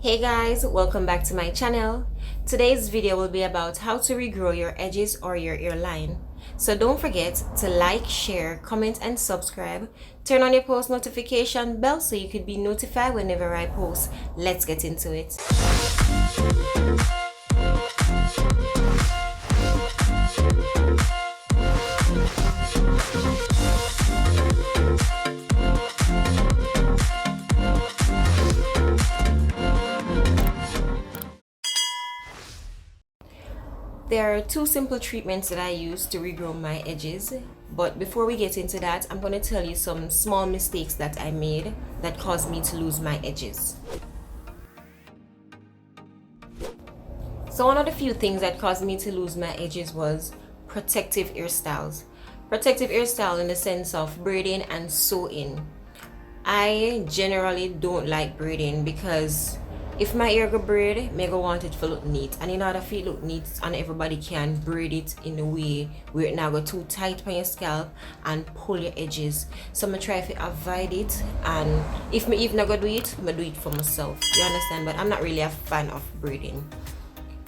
Hey guys, welcome back to my channel. Today's video will be about how to regrow your edges or your hairline. So don't forget to like, share, comment and subscribe. Turn on your post notification bell so you could be notified whenever I post. Let's get into it. There are two simple treatments that I use to regrow my edges, but before we get into that, I'm going to tell you some small mistakes that I made that caused me to lose my edges. So one of the few things that caused me to lose my edges was protective hairstyles. Protective hairstyle in the sense of braiding and sew-in. I generally don't like braiding because if my hair go braid, me go want it to look neat, and in order for it look neat and everybody can braid it in a way where it not go too tight on your scalp and pull your edges. So I try to avoid it, and if me even not go do it, I do it for myself, you understand? But I'm not really a fan of braiding.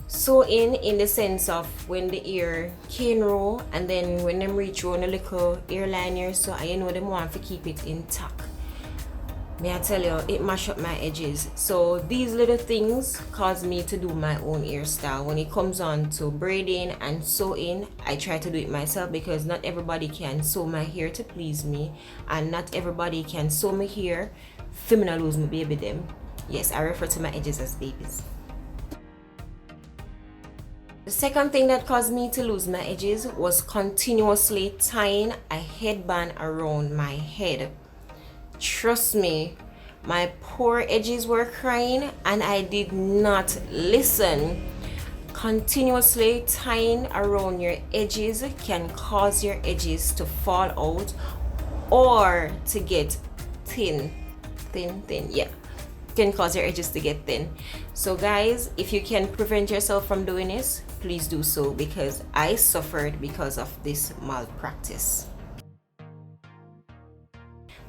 So in the sense of when the hair cornrow and then when them reach around a little hairline here, so I know them want to keep it intact. May I tell you, it mash up my edges. So these little things cause me to do my own hairstyle. When it comes on to braiding and sewing, I try to do it myself because not everybody can sew my hair to please me, and not everybody can sew my hair for me not lose my baby them. Yes, I refer to my edges as babies. The second thing that caused me to lose my edges was continuously tying a headband around my head. Trust me, my poor edges were crying and I did not listen. Continuously tying around your edges can cause your edges to fall out or to get thin. Yeah, can cause your edges to get thin. So guys, if you can prevent yourself from doing this, please do so, because I suffered because of this malpractice.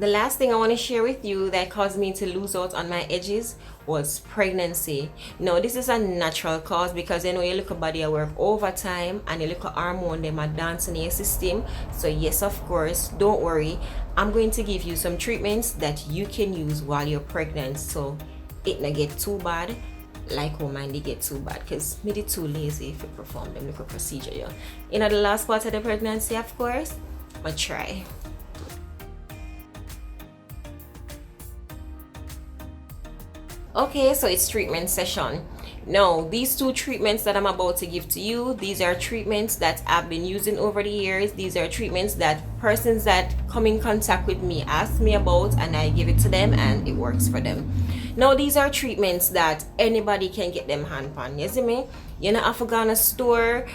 The last thing I want to share with you that caused me to lose out on my edges was pregnancy. Now this is a natural cause because you know your little body work overtime and your little hormone them are dancing in your system. So yes, of course, don't worry. I'm going to give you some treatments that you can use while you're pregnant, so it not get too bad like how mine they get too bad, because me did too lazy if you perform them little procedure. Yeah. In the last part of the pregnancy, of course, but try. Okay, so it's treatment session. Now, these two treatments that I'm about to give to you, these are treatments that I've been using over the years. These are treatments that persons that come in contact with me ask me about, and I give it to them and it works for them. Now, these are treatments that anybody can get them hand on. You see me? You know, I forgot a store.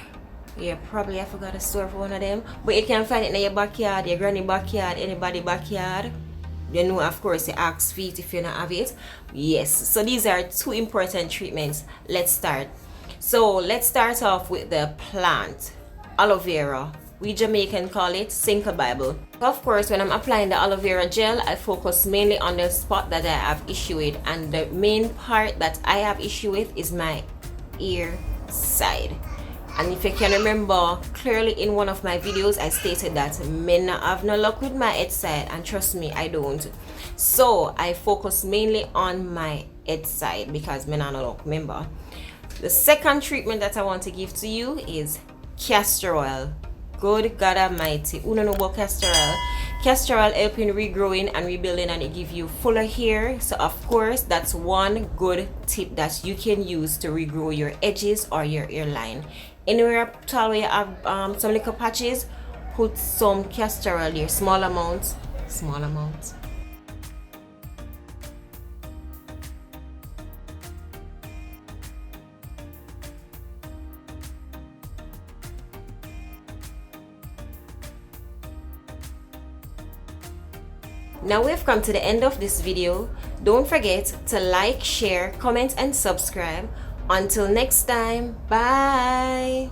Yeah, probably I forgot a store for one of them, but you can find it in your backyard, your granny backyard, anybody backyard. You know, of course, you ask feet if you don't have it. Yes, so these are two important treatments. Let's start. So let's start off with the plant, aloe vera. We Jamaican call it Cinco Bible. Of course, when I'm applying the aloe vera gel, I focus mainly on the spot that I have issue with, and the main part that I have issue with is my ear side. And if you can remember clearly, in one of my videos I stated that men have no luck with my head side, and trust me, I don't. So I focus mainly on my head side because men are no luck, remember. The second treatment that I want to give to you is castor oil. Good God Almighty, who don't know about castor oil? Castor oil help in regrowing and rebuilding, and it give you fuller hair. So of course, that's one good tip that you can use to regrow your edges or your hairline. Anywhere at all where you have some little patches, put some castor oil here, small amounts. Now we've come to the end of this video. Don't forget to like, share, comment and subscribe. Until next time, bye.